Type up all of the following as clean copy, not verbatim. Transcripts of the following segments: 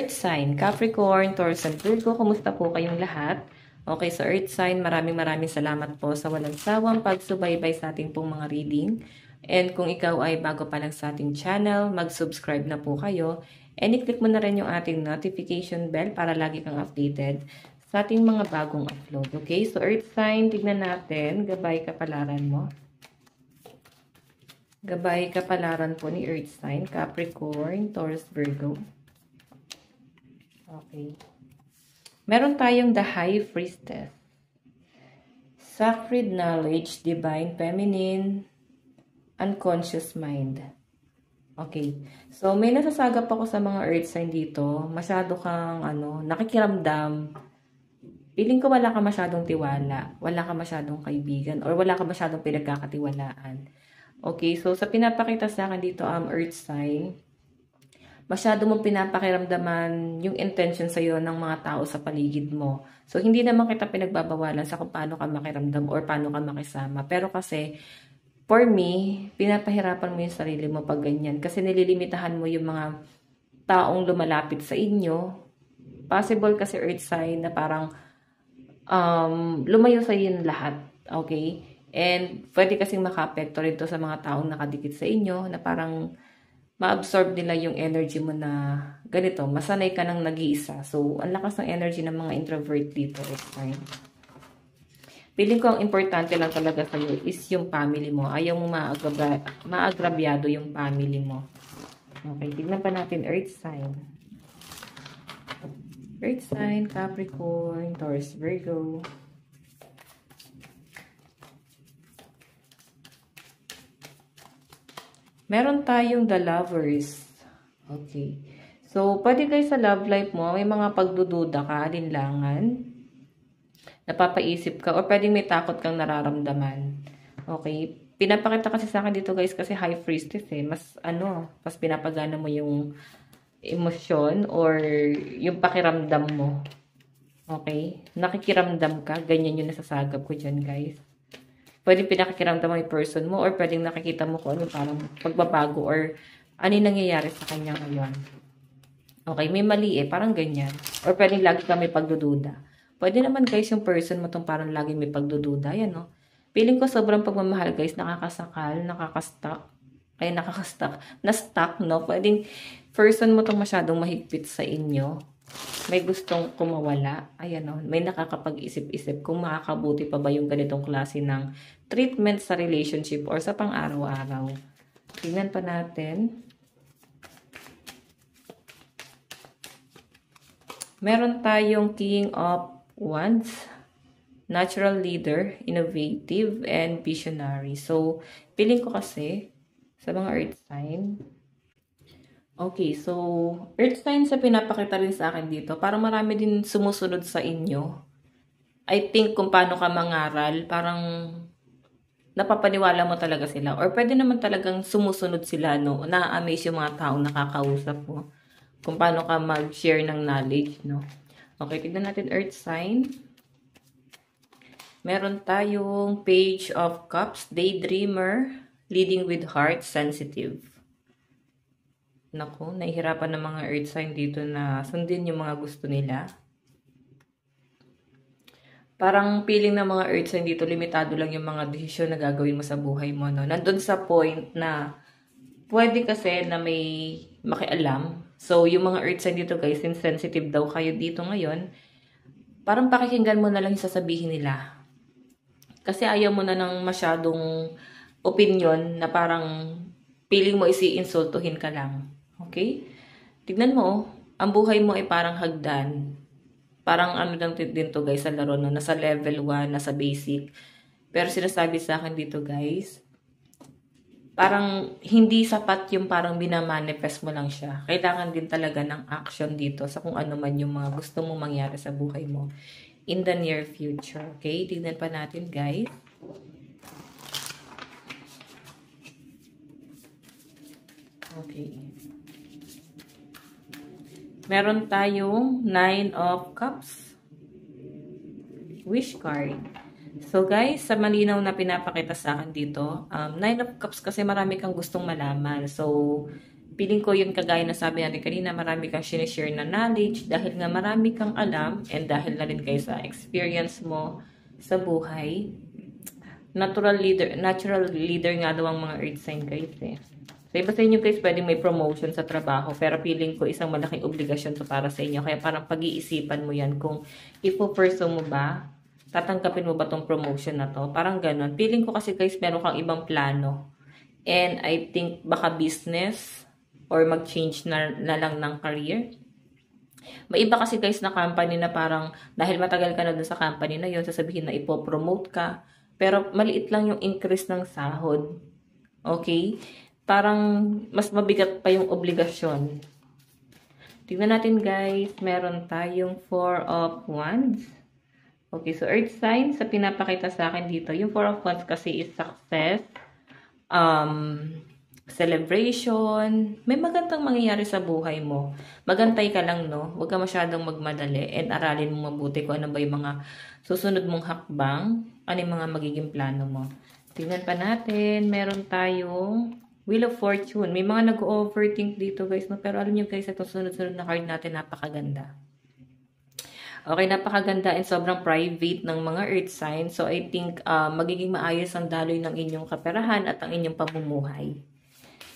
Earth sign, Capricorn, Taurus, and Virgo, kumusta po kayong lahat? Okay, so Earth sign, maraming salamat po sa walang sawang pagsubaybay sa ating pong mga reading. And kung ikaw ay bago pa lang sa ating channel, mag-subscribe na po kayo. And i-click mo na rin yung ating notification bell para lagi kang updated sa ating mga bagong upload. Okay, so Earth sign, tignan natin, gabay kapalaran mo. Gabay kapalaran po ni Earth sign, Capricorn, Taurus, Virgo. Okay. Meron tayong the High Priestess. Sacred knowledge, divine feminine, unconscious mind. Okay. So, may nasasagap ako sa mga earth sign dito. Masyado kang, nakikiramdam. Feeling ko wala ka masyadong tiwala. Wala ka masyadong kaibigan. Or wala ka masyadong pinagkakatiwalaan. Okay. So, sa pinapakita sa akin dito, earth sign, masyado mong pinapakiramdaman yung intention sa'yo ng mga tao sa paligid mo. So, hindi naman kita pinagbabawalan sa kung paano ka makiramdam or paano ka makisama. Pero kasi, for me, pinapahirapan mo yung sarili mo pag ganyan. Kasi nililimitahan mo yung mga taong lumalapit sa inyo. Possible kasi earth sign na parang lumayo sa yung lahat. Okay? And pwede kasing maka-apekto rin to sa mga taong nakadikit sa inyo na parang ma-absorb nila yung energy mo na ganito, masanay ka ng nag-iisa. So, ang lakas ng energy ng mga introvert dito. Feeling ko ang importante lang talaga sa'yo is yung family mo. Ayaw mo maagrabyado yung family mo. Okay, tignan pa natin Earth sign. Earth sign, Capricorn, Taurus, Virgo. Meron tayong the Lovers. Okay. So, pwede kayo sa love life mo, may mga pagdududa ka, alinlangan, napapaisip ka, o pwedeng may takot kang nararamdaman. Okay. Pinapakita kasi sa akin dito guys, kasi High Priestess mas pinapagana mo yung emosyon or yung pakiramdam mo. Okay. Nakikiramdam ka, ganyan yung nasasagap ko dyan guys. Pwedeng pinakikiramdam mo yung person mo or pwedeng nakikita mo kung ano parang pagbabago or ano yung nangyayari sa kanya ngayon. Okay, may mali parang ganyan. Or pwedeng lagi ka may pagdududa. Pwede naman guys yung person mo tong parang lagi may pagdududa. Yan no. Feeling ko sobrang pagmamahal guys, nakakasakal, nakakastuck. Ay nakakastuck, na-stuck no. Pwedeng person mo tong masyadong mahigpit sa inyo. May gustong kumawala. Ayan o, may nakakapag-isip-isip kung makakabuti pa ba yung ganitong klase ng treatment sa relationship or sa pang-araw-araw. Tingnan pa natin. Meron tayong King of Wands, natural leader, innovative, and visionary. So, feeling ko kasi sa mga earth sign, okay, so, earth sign sa pinapakita rin sa akin dito, parang marami din sumusunod sa inyo. I think kung paano ka mangaral, parang napapaniwala mo talaga sila. Or pwede naman talagang sumusunod sila, no? Na-amaze yung mga taong nakakausap mo. Kung paano ka mag-share ng knowledge, no? Okay, tignan natin earth sign. Meron tayong Page of Cups, daydreamer, leading with heart, sensitive. Naku, nahihirapan ng mga earth sign dito na sundin yung mga gusto nila. Parang feeling ng mga earth sign dito, limitado lang yung mga desisyon na gagawin mo sa buhay mo. No? Nandun sa point na pwede kasi na may makialam. So, yung mga earth sign dito guys, insensitive daw kayo dito ngayon, parang pakikinggan mo na lang yung sasabihin nila. Kasi ayaw mo na ng masyadong opinion na parang feeling mo isi-insultuhin ka lang. Okay? Tignan mo, ang buhay mo ay parang hagdan. Parang ano lang din to guys sa laro, no? Nasa level 1, nasa basic. Pero sinasabi sa akin dito guys, parang hindi sapat yung parang binamanifest mo lang siya. Kailangan din talaga ng action dito sa kung ano man yung mga gusto mong mangyari sa buhay mo in the near future. Okay? Tignan pa natin guys. Okay. Meron tayong 9 of Cups. Wish card. So guys, sa malinaw na pinapakita sa akin dito, 9 of Cups kasi marami kang gustong malaman. So, Feeling ko yun kagaya na sabi natin kanina, marami kang sinishare na knowledge dahil nga marami kang alam and dahil na rin kayo sa experience mo sa buhay. Natural leader nga daw ang mga earth sign guys eh. So iba sa inyo guys, pwedeng may promotion sa trabaho pero feeling ko isang malaking obligasyon to para sa inyo. Kaya parang pag-iisipan mo yan kung ipo-pursue mo ba, tatanggapin mo ba tong promotion na to. Parang ganun. Feeling ko kasi guys, meron kang ibang plano. And I think baka business or mag-change na lang ng career. May iba kasi guys na company na parang dahil matagal ka na dun sa company na yun, sasabihin na ipopromote ka. Pero maliit lang yung increase ng sahod. Okay? Parang mas mabigat pa yung obligasyon. Tingnan natin guys, meron tayong 4 of Wands. Okay, so earth sign, sa pinapakita sa akin dito, yung 4 of Wands kasi is success, celebration, may magandang mangyayari sa buhay mo. Magantay ka lang, no? Huwag ka masyadong magmadali and aralin mo mabuti kung ano ba yung mga susunod mong hakbang, ano yung mga magiging plano mo. Tingnan pa natin, meron tayong Wheel of Fortune. May mga nag-overthink dito, guys, no? Pero alam nyo, guys, itong sunod-sunod na card natin, napakaganda. Okay, napakaganda and sobrang private ng mga earth signs. So, I think magiging maayos ang daloy ng inyong kaperahan at ang inyong pamumuhay.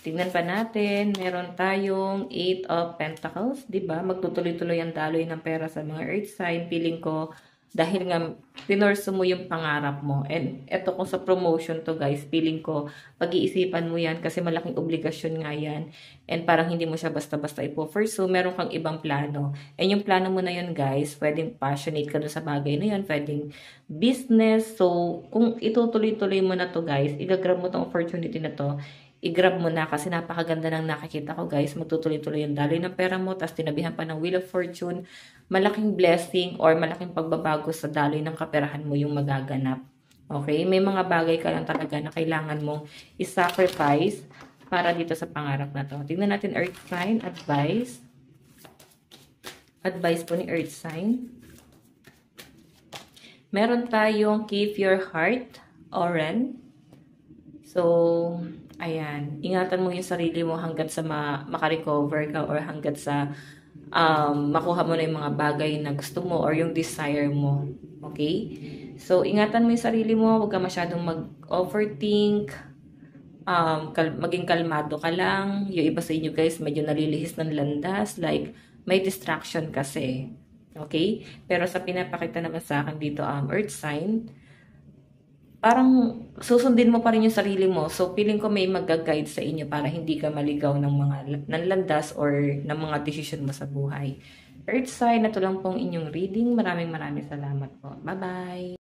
Tingnan pa natin, meron tayong 8 of Pentacles, 'di ba? Magtutuloy-tuloy ang daloy ng pera sa mga earth sign. Feeling ko dahil nga pinorso mo yung pangarap mo. And eto kung sa promotion to guys, feeling ko pag-iisipan mo yan kasi malaking obligasyon nga yan. And parang hindi mo siya basta-basta ipo-pursue, meron kang ibang plano. And yung plano mo na yun guys, pwedeng passionate ka dun sa bagay na yun, pwedeng business. So kung itutuloy-tuloy mo na to guys, igagrab mo tong opportunity na to, i-grab mo na kasi napakaganda ng nakikita ko guys. Magtutuloy-tuloy yung daloy ng pera mo, tapos tinabihan pa ng Wheel of Fortune. Malaking blessing or malaking pagbabago sa daloy ng kaperahan mo yung magaganap. Okay? May mga bagay ka lang talaga na kailangan mong i-sacrifice para dito sa pangarap na to. Tingnan natin Earth Sign, advice. Advice po ni Earth Sign. Meron tayong Keep Your Heart, Oren. So, ayan, ingatan mo yung sarili mo hanggat sa makarecover ka or hanggat sa makuha mo na yung mga bagay na gusto mo or yung desire mo. Okay? So, ingatan mo yung sarili mo, huwag ka masyadong mag-overthink, maging kalmado ka lang. Yung iba sa inyo guys, medyo nalilihis ng landas, like may distraction kasi. Okay? Pero sa pinapakita naman sa akin dito, Earth Sign, parang susundin mo pa rin yung sarili mo. So, feeling ko may mag-guide sa inyo para hindi ka maligaw ng mga landas or ng mga decision mo sa buhay. Earth sign, na to lang pong inyong reading. Maraming salamat po. Bye-bye!